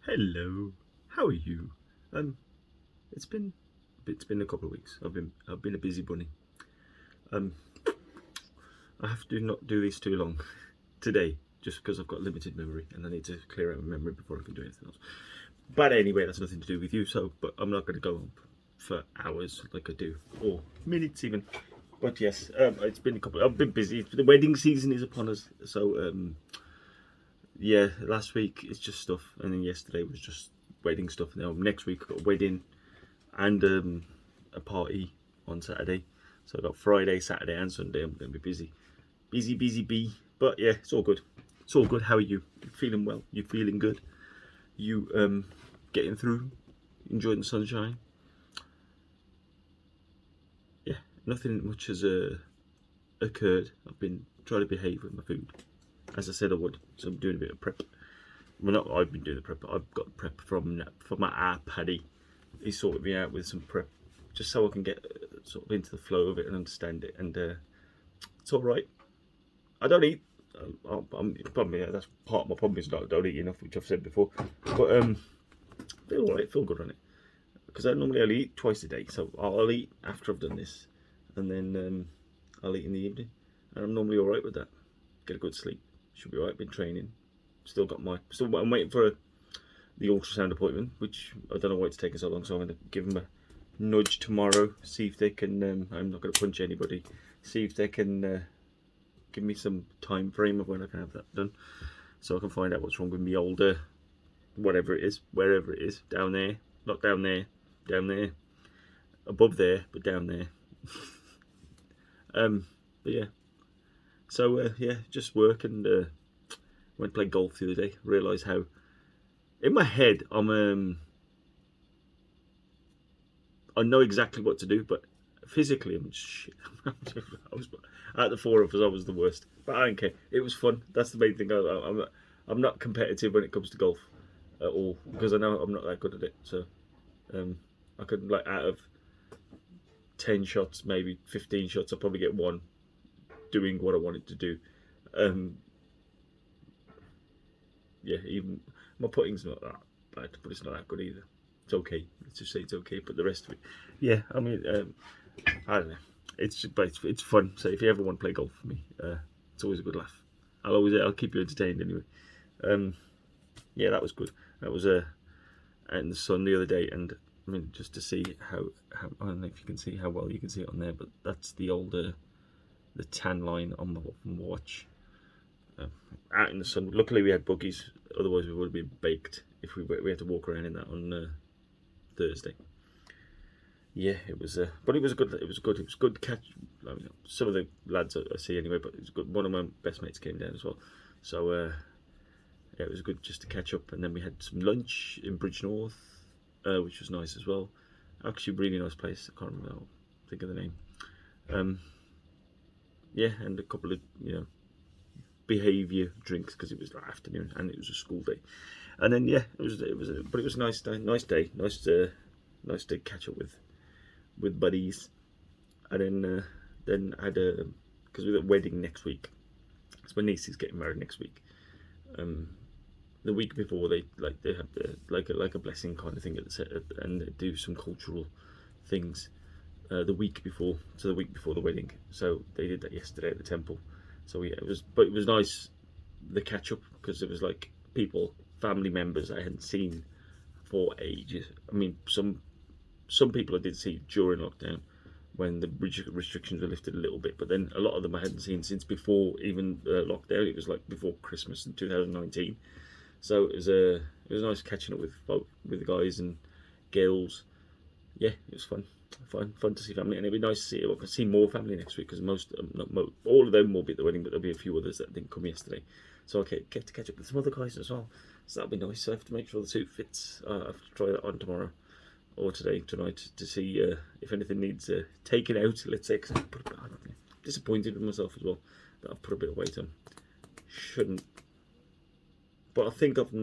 Hello, how are you? It's been a couple of weeks. I've been a busy bunny. I have to not do this too long today, just because I've got limited memory and I need to clear out my memory before I can do anything else. But anyway, that's nothing to do with you. But I'm not going to go on for hours like I do, or minutes even. But yes, it's been a couple. I've been busy. The wedding season is upon us, so yeah. Last week it's just stuff, and then yesterday was just wedding stuff. Now next week I've got a wedding and a party on Saturday. So I've got Friday, Saturday, and Sunday. I'm going to be busy. Busy. But yeah, it's all good. It's all good. How are you? You feeling well? You feeling good? You getting through? Enjoying the sunshine? Yeah, nothing much has occurred. I've been trying to behave with my food, as I said I would. So I'm doing a bit of prep. Well, not I've been doing the prep, but I've got prep from my Paddy. He sorted me out with some prep, just so I can get sort of into the flow of it and understand it. And it's all right. I don't eat. Probably that's part of my problem is that I don't eat enough, which I've said before. But feel all right, feel good on it. Because I normally only eat twice a day, so I'll eat after I've done this, and then I'll eat in the evening, and I'm normally all right with that. Get a good sleep, should be all right. Been training, I'm waiting for the ultrasound appointment, which I don't know why it's taking so long. So I'm going to give them a nudge tomorrow, see if they can. I'm not going to punch anybody. See if they can give me some time frame of when I can have that done, so I can find out what's wrong with me older, whatever it is, wherever it is, down there, not down there, down there, above there, but down there. But yeah, so yeah, just work and went to play golf the other day. Realised how in my head I know exactly what to do, but physically I'm just shit. Out of the four of us, I was the worst, but I don't care. It was fun. That's the main thing. I'm not competitive when it comes to golf at all, because I know I'm not that good at it. So I could, like, out of 10 shots, maybe 15 shots, I'll probably get one doing what I wanted to do. Yeah, even my putting's not that bad, but it's not that good either. It's okay. Let's just say it's okay. But the rest of it, yeah, I mean, I don't know. It's fun. So if you ever want to play golf with me, it's always a good laugh. I'll keep you entertained anyway. Yeah, that was good. That was out in the sun the other day, and I mean, just to see how I don't know if you can see how well you can see it on there, but that's the older the tan line on my watch. Out in the sun. Luckily we had buggies, otherwise we would have been baked if we had to walk around in that on Thursday. Yeah, it was, but it was good. It was good to catch. I mean, some of the lads I see anyway, but it was good. One of my best mates came down as well, so yeah, it was good just to catch up. And then we had some lunch in Bridge North, which was nice as well. Actually, really nice place. I can't remember. I'll think of the name. Yeah, and a couple of behaviour drinks, because it was like afternoon and it was a school day. And then yeah, it was a nice day, nice to catch up with buddies. And then I had because we've got a wedding next week. So my niece is getting married next week. The week before they have like a blessing kind of thing at the set, and they do some cultural things the week before the wedding. So they did that yesterday at the temple. So yeah, it was nice, the catch up, because it was like family members I hadn't seen for ages. I mean, some people I did see during lockdown when the restrictions were lifted a little bit, but then a lot of them I hadn't seen since before even lockdown. It was like before Christmas in 2019. So it was nice catching up with the guys and girls. Yeah, it was fun to see family, and it'd be nice to see more family next week, because all of them will be at the wedding, but there'll be a few others that didn't come yesterday. So I get to catch up with some other guys as well. So that'll be nice. So I have to make sure the suit fits. I have to try that on tomorrow or tonight to see if anything needs taken out. Let's say, because I'm disappointed with myself as well that I've put a bit of weight on. Shouldn't. But I think I've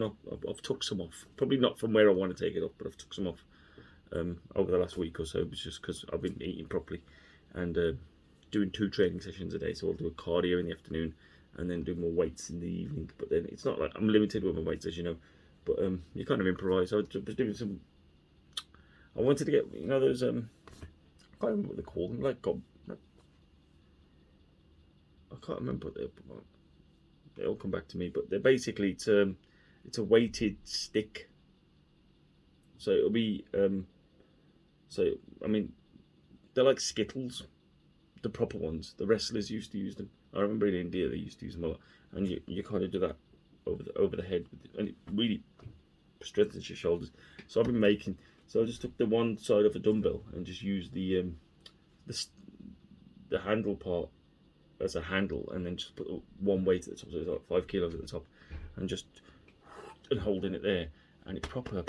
took some off. Probably not from where I want to take it off, but I've took some off over the last week or so. It's just because I've been eating properly, and doing 2 training sessions a day, so I'll do a cardio in the afternoon and then do more weights in the evening. But then it's not like I'm limited with my weights, as you know. But you kind of improvise. I was doing some. I wanted to get, you know, those I can't remember what they call them. Like I can't remember what they'll come back to me. But they're basically it's a weighted stick. So it'll be so I mean they're like Skittles, the proper ones. The wrestlers used to use them. I remember in India they used to use them a lot, and you kind of do that over the head, and it really strengthens your shoulders. So I've been making. So I just took the one side of a dumbbell and just used the handle part as a handle, and then just put one weight at the top, so it's like 5 kilos at the top, and holding it there, and it proper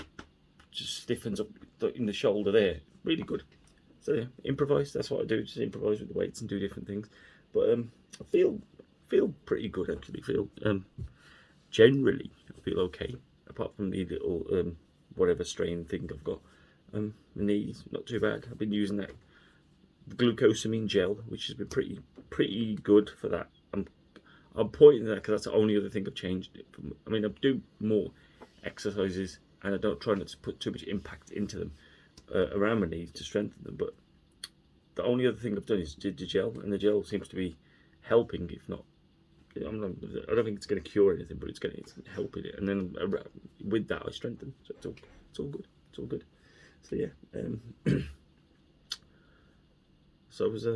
just stiffens up in the shoulder there. Really good. So yeah, improvise. That's what I do. Just improvise with the weights and do different things. But I feel pretty good actually. Generally I feel okay, apart from the little whatever strain thing I've got. My knees not too bad. I've been using that glucosamine gel, which has been pretty good for that. I'm pointing to that because that's the only other thing I've changed it from. I mean, I do more exercises and I don't try not to put too much impact into them around my knees to strengthen them. But the only other thing I've done is did the gel, and the gel seems to be helping. If not, I don't think it's going to cure anything, but it's helping it. And then with that, I strengthen. So it's all good. It's all good. So yeah. So I was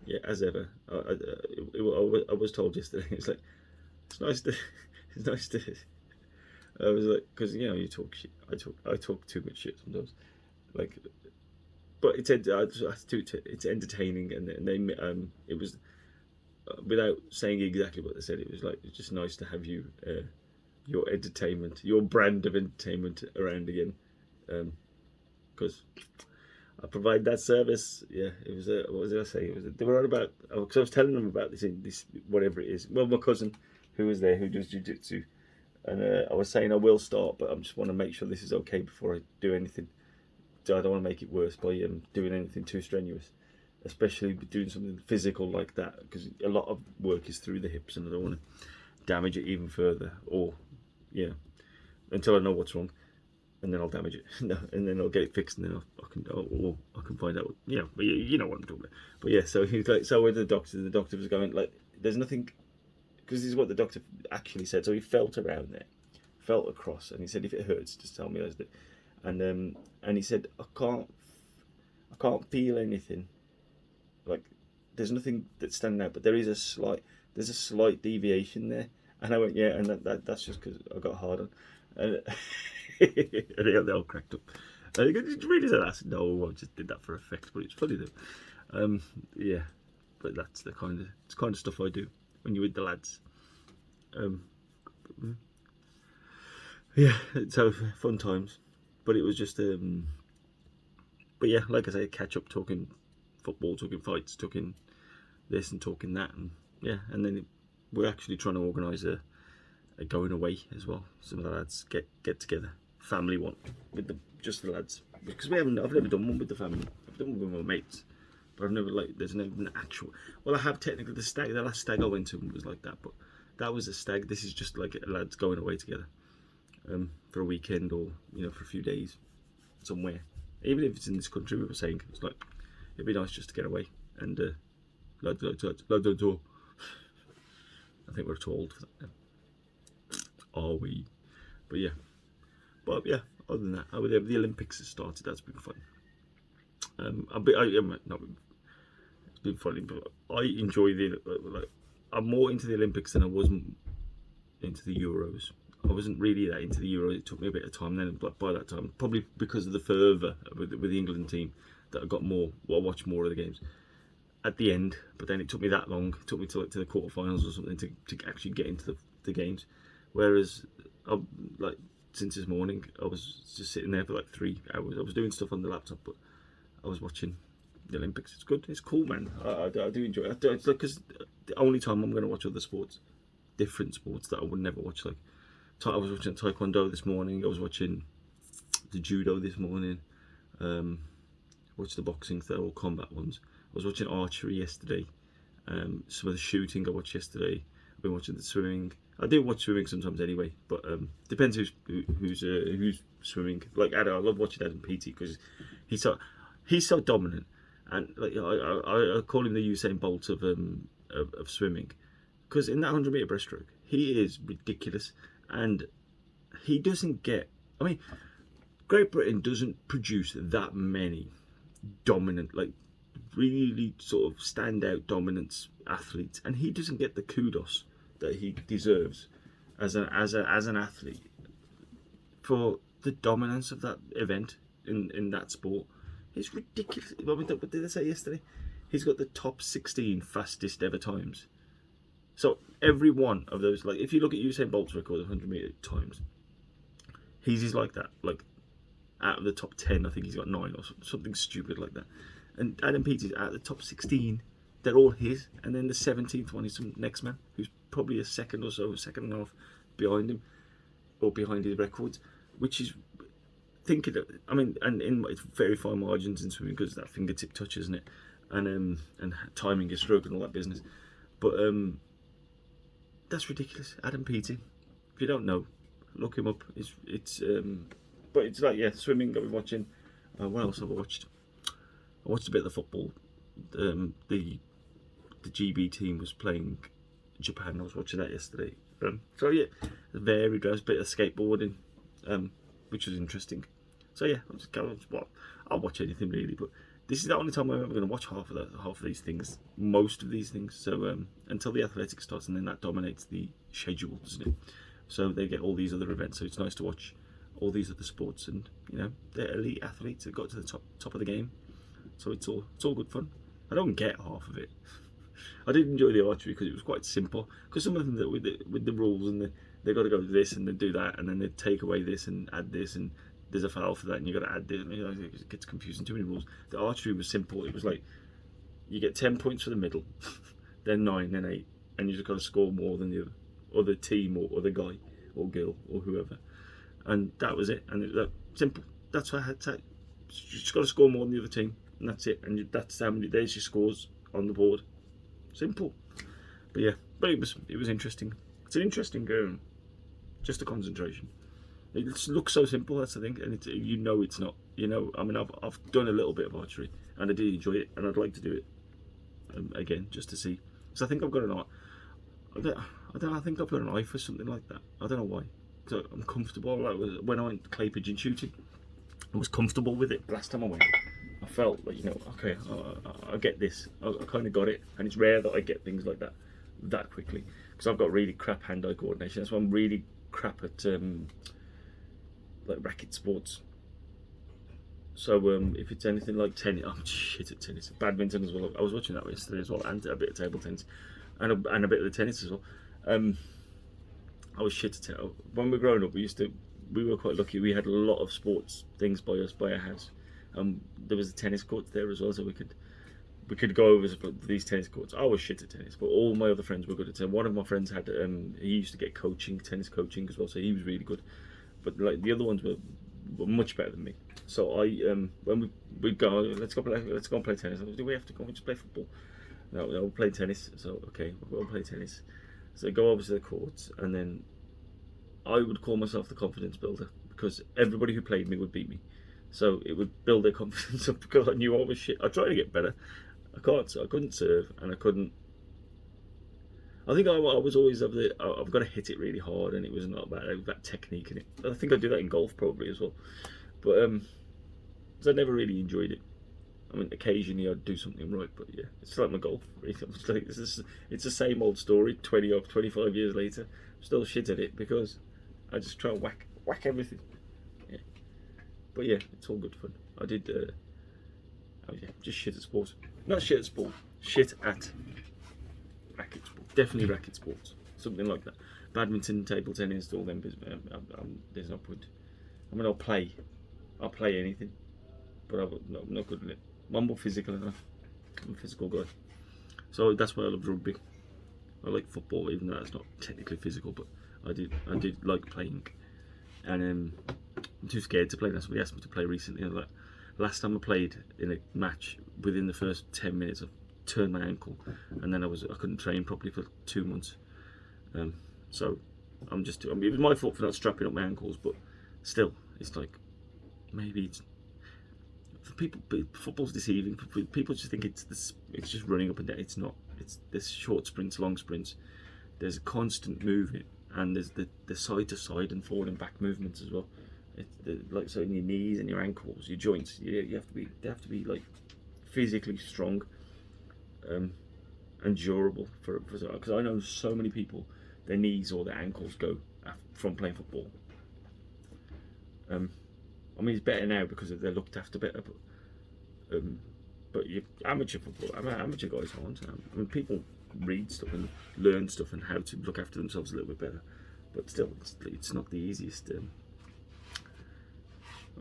yeah, as ever. I was told yesterday. It's like it's nice to. I was like, because you know you talk shit. I talk too much shit sometimes. Like, but it's entertaining, and they it was without saying exactly what they said. It was like it's just nice to have you your entertainment, your brand of entertainment around again, because I provide that service. Yeah, it was what was I say? It was they were on about because I was telling them about this whatever it is. Well, my cousin who was there who does jiu-jitsu, and I was saying I will start, but I just want to make sure this is okay before I do anything. So I don't want to make it worse by doing anything too strenuous, especially doing something physical like that, because a lot of work is through the hips, and I don't want to damage it even further, or until I know what's wrong, and then I'll damage it. No, and then I'll get it fixed, and then I can find out. But you know what I'm talking about. But yeah, so he was like, so I went to the doctor. The doctor was going like, "There's nothing," because this is what the doctor actually said. So he felt around there, felt across, and he said, "If it hurts, just tell me." And he said, I can't feel anything. Like there's nothing that's standing out, but there's a slight deviation there. And I went, yeah, and that's just because I got hard on, and, and they all cracked up. And he goes, "Did you really say that?" I said, "No, I just did that for effect." But it's funny though. Yeah, but that's the kind of stuff I do when you're with the lads. Yeah, so fun times. But it was just, but yeah, like I say, catch up, talking football, talking fights, talking this and talking that, and yeah, and then we're actually trying to organise a going away as well. Some of the lads get together, family one with just the lads, because I've never done one with the family. I've done one with my mates, but I've never there's never an actual. Well, I have technically the last stag I went to was like that, but that was a stag. This is just like lads going away together. For a weekend or for a few days somewhere, even if it's in this country. We were saying it's like it'd be nice just to get away and lads on tour. I think we're too old for that now. Are we? But yeah, other than that, the Olympics has started. That's been fun. It's been funny, but I enjoy I'm more into the Olympics than I was into the Euros. I wasn't really that into the Euros. It took me a bit of time then, but by that time, probably because of the fervour with the England team, that I got more. Well, I watched more of the games at the end. But then it took me that long. It took me to the quarterfinals or something to actually get into the games. Whereas, since this morning, I was just sitting there for like 3 hours. I was doing stuff on the laptop, but I was watching the Olympics. It's good. It's cool, man. I do enjoy it. It's because the only time I'm going to watch other sports, different sports that I would never watch, like. I was watching Taekwondo this morning. I was watching the judo this morning. What watch the boxing, they're all combat ones. I was watching archery yesterday. Some of the shooting I watched yesterday. I've been watching the swimming. I do watch swimming sometimes anyway, but depends who's swimming. Like Adam, I love watching Adam Peaty because he's so dominant, and like I call him the Usain Bolt of swimming, because in that 100-meter breaststroke he is ridiculous, and he doesn't get. I mean, Great Britain doesn't produce that many dominant, like really sort of standout dominance athletes, and he doesn't get the kudos that he deserves as an athlete for the dominance of that event in that sport. It's ridiculous. I mean, what did I say yesterday? He's got the top 16 fastest ever times. So every one of those, like if you look at Usain Bolt's record of 100-meter times, he's like that. Like out of the top 10, I think he's got 9 or something stupid like that. And Adam Peaty's out of the top 16. They're all his, and then the 17th one is some next man who's probably a second and a half behind him, or behind his records, which is thinking of, I mean, and it's very fine margins in swimming because that fingertip touch, isn't it, and timing your stroke and all that business. But that's ridiculous. Adam Peaty, if you don't know, look him up. But it's like, yeah, swimming I've been watching. What else have I watched? I watched a bit of the football. The GB team was playing Japan. I was watching that yesterday. So yeah, varied. There was a bit of skateboarding, which was interesting. So yeah, I'll watch anything really, but this is the only time I'm ever going to watch half of these things, most of these things. So until the athletics starts, and then that dominates the schedule, doesn't it? So they get all these other events. So it's nice to watch all these other sports, and you know, they're elite athletes that got to the top of the game. So it's all good fun. I don't get half of it. I did enjoy the archery because it was quite simple. Because some of them with the rules, and they got to go this and then do that, and then they take away this and add this, and there's a foul for that, and you got to add this. And, you know, it gets confusing. Too many rules. The archery was simple. It was like you get 10 points for the middle, then 9, then 8, and you just got to score more than the other team or the guy or girl or whoever, and that was it. And it was like, simple. That's what I had to. You just got to score more than the other team, and that's it. And that's how many days your scores on the board. Simple. But yeah, but it was interesting. It's an interesting game. Just a concentration. It looks so simple. That's the thing, and it's not. You know, I mean, I've done a little bit of archery, and I did enjoy it, and I'd like to do it again just to see. So I think I've got an eye. I think I've got an eye for something like that. I don't know why. So I'm comfortable. Like when I went clay pigeon shooting, I was comfortable with it. Last time I went, I felt like, you know, okay, I get this. I kind of got it, and it's rare that I get things like that quickly, because I've got really crap hand-eye coordination. That's why I'm really crap at like racket sports. So if it's anything like tennis, I'm shit at tennis. Badminton as well. I was watching that yesterday as well, and a bit of table tennis, and a bit of the tennis as well. I was shit at tennis. When we were growing up, we were quite lucky. We had a lot of sports things by our house. There was a tennis court there as well, so we could go over these tennis courts. I was shit at tennis, but all my other friends were good at tennis. One of my friends had he used to get tennis coaching as well, so he was really good. But like the other ones were much better than me. So I when we'd go, let's go and play tennis. Do we have to go and just play football? No, we'll play tennis. So okay, we'll play tennis. So I go over to the courts, and then I would call myself the confidence builder, because everybody who played me would beat me. So it would build their confidence up, because I knew I was shit. I tried to get better. I couldn't serve, and I couldn't. I think I was always I've got to hit it really hard, and it was not that technique in it. I think I do that in golf probably as well, but I never really enjoyed it. I mean, occasionally I'd do something right, but yeah, it's like my golf. Really. It's the same old story. 25 years later, I'm still shit at it because I just try and whack everything. Yeah. But yeah, it's all good fun. I did. Just shit at sports. Not shit at sport. Shit at racket sport. Definitely racket sports. Something like that. Badminton, table tennis, all them. There's no point. I mean, I'll play anything, but I'm not good at it. I'm more physical enough. I'm a physical guy. So that's why I love rugby. I like football, even though it's not technically physical, but I did like playing. And I'm too scared to play. That's what he asked me to play recently. last time I played in a match, within the first 10 minutes, I turned my ankle, and then I couldn't train properly for 2 months. So I'm just, I mean, it was my fault for not strapping up my ankles, but still, it's like, maybe it's, for people, football's deceiving. People just think it's just running up and down. It's not. There's short sprints, long sprints. There's constant movement, and there's the side to side and forward and back movements as well. Like, so in your knees and your ankles, your joints, they have to be like physically strong, and durable for because I know so many people, their knees or their ankles go from playing football. I mean, it's better now because they're looked after better, but you amateur football, amateur guys aren't. I mean, people read stuff and learn stuff and how to look after themselves a little bit better, but still, it's not the easiest.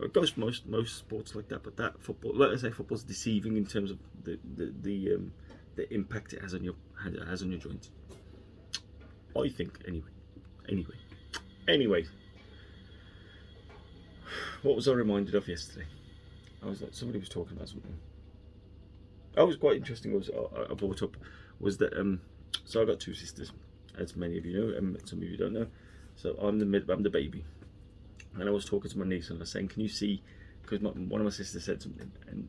It goes for most sports like that, but that football, like I say, football's deceiving in terms of the impact it has on your joints. I think anyway. What was I reminded of yesterday? I was like, somebody was talking about something. That was quite interesting. I brought up was that so I got 2 sisters, as many of you know, some of you don't know. So I'm the baby, and I was talking to my niece and I was saying, can you see? Because one of my sisters said something, and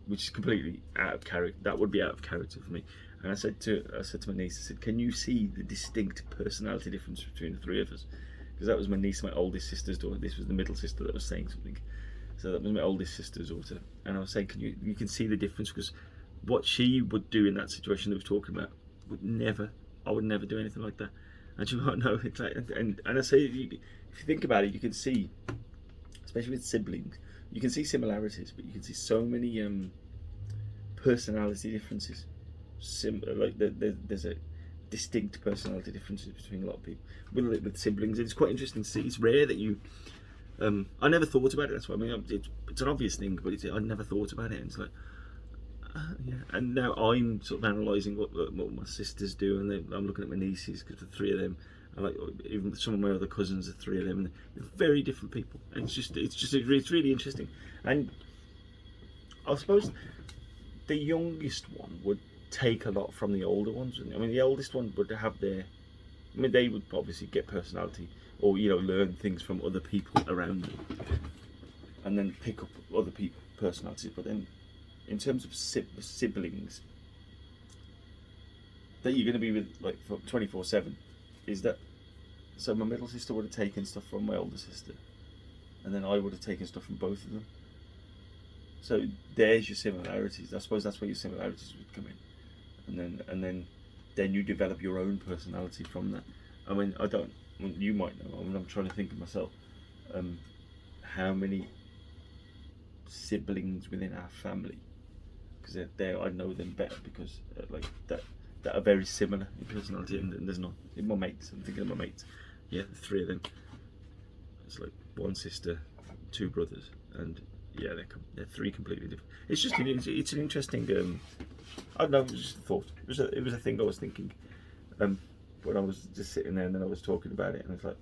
which is completely out of character. That would be out of character for me. And I said to my niece, I said, can you see the distinct personality difference between the 3 of us? Because that was my niece, my oldest sister's daughter. This was the middle sister that was saying something. So that was my oldest sister's daughter. And I was saying, you can see the difference, because what she would do in that situation that we were talking about, I would never do anything like that. And she won't know. It's like, and I say, if you think about it, you can see, especially with siblings, you can see similarities, but you can see so many personality differences. There's a distinct personality differences between a lot of people with siblings. It's quite interesting to see. It's rare that you I never thought about it. That's what I mean. It's an obvious thing, but I never thought about it. And it's like, yeah. And now I'm sort of analysing what my sisters do, and I'm looking at my nieces, because the 3 of them, and like even some of my other cousins, the 3 of them, and they're very different people. And it's really interesting. And I suppose the youngest one would take a lot from the older ones. I mean, the oldest one would have they would obviously get personality, or learn things from other people around them, and then pick up other people's personalities. But then, in terms of siblings, that you're going to be with like for 24/7, is that so? My middle sister would have taken stuff from my older sister, and then I would have taken stuff from both of them. So there's your similarities. I suppose that's where your similarities would come in, and then you develop your own personality from that. I mean, you might know. I mean, I'm trying to think of myself. How many siblings within our family? Because I know them better, because like that are very similar in personality, and there's not in my mates. I'm thinking of my mates. Yeah, the 3 of them. It's like 1 sister, 2 brothers, and yeah, they're 3 completely different. It's just it's an interesting. I don't know. It was just a thought. It was a thing I was thinking. When I was just sitting there, and then I was talking about it, and it's like,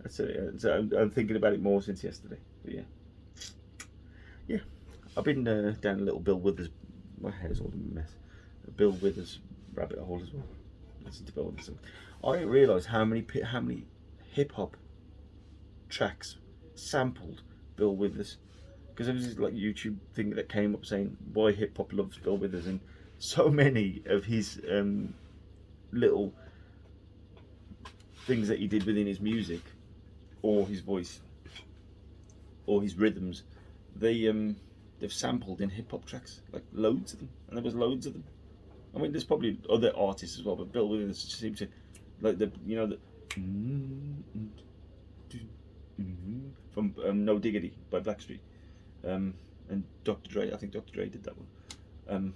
that's it. So I'm thinking about it more since yesterday. But yeah. I've been down a little Bill Withers. My hair's all in a mess. Bill Withers rabbit hole as well. Listen to Bill Withers. I didn't realise how many hip hop tracks sampled Bill Withers, because there was this like YouTube thing that came up saying why hip hop loves Bill Withers, and so many of his little things that he did within his music, or his voice, or his rhythms, they've sampled in hip hop tracks, like loads of them, and there was loads of them. I mean, there's probably other artists as well, but Bill Withers seems to like from No Diggity by Blackstreet, and Dr. Dre. I think Dr. Dre did that one.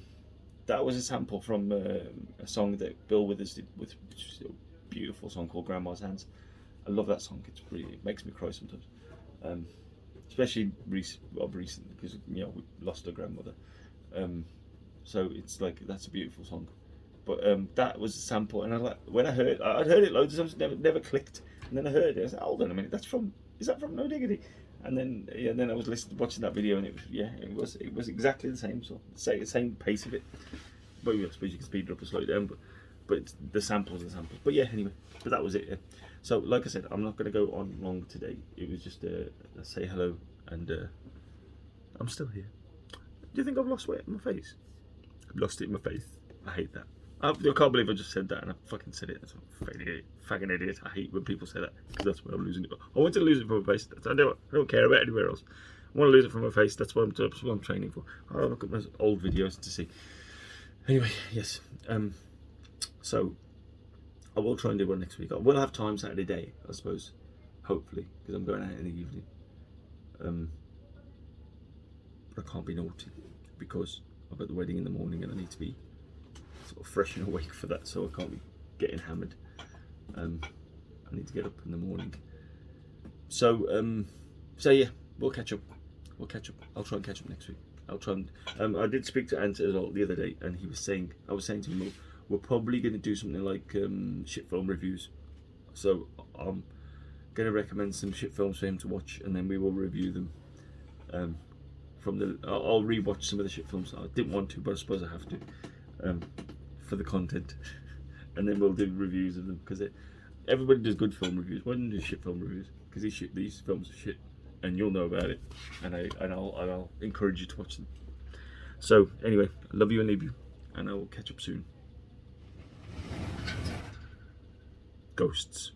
That was a sample from a song that Bill Withers did, which is a beautiful song called Grandma's Hands. I love that song. It makes me cry sometimes, especially recently, because we lost our grandmother. So it's like, that's a beautiful song. But that was a sample, and when I I'd heard it loads of times, never clicked, and then I heard it. I said, hold on a minute, is that from No Diggity? And then I was watching that video, and it was exactly the same, so same pace of it. But I suppose you can speed it up or slow it down, but it's the samples. But yeah, anyway, but that was it. Yeah. So like I said, I'm not going to go on long today. It was just a say hello, and I'm still here. Do you think I've lost weight on my face? I've lost it in my face. I hate that. I can't believe I just said that, and I fucking said it. That's a fucking idiot. I hate when people say that, because that's when I'm losing it. I want to lose it from my face. I don't care about anywhere else. I want to lose it from my face. That's what I'm training for. I'll look at my old videos to see. Anyway, yes. So I will try and do one next week. I will have time Saturday day, I suppose, hopefully, because I'm going out in the evening. But I can't be naughty because I've got the wedding in the morning, and I need to be sort of fresh and awake for that, so I can't be getting hammered. I need to get up in the morning. So yeah, we'll catch up. I'll try and catch up next week. I'll try and I did speak to Ant as well the other day, and I was saying to him, we're probably going to do something like shit film reviews. So I'm going to recommend some shit films for him to watch, and then we will review them. I'll rewatch some of the shit films. I didn't want to, but I suppose I have to. For the content, and then we'll do reviews of them, because everybody does good film reviews. Why don't you do shit film reviews? Because these films are shit, and you'll know about it, and I'll encourage you to watch them. So anyway, I love you and leave you, and I will catch up soon. Ghosts.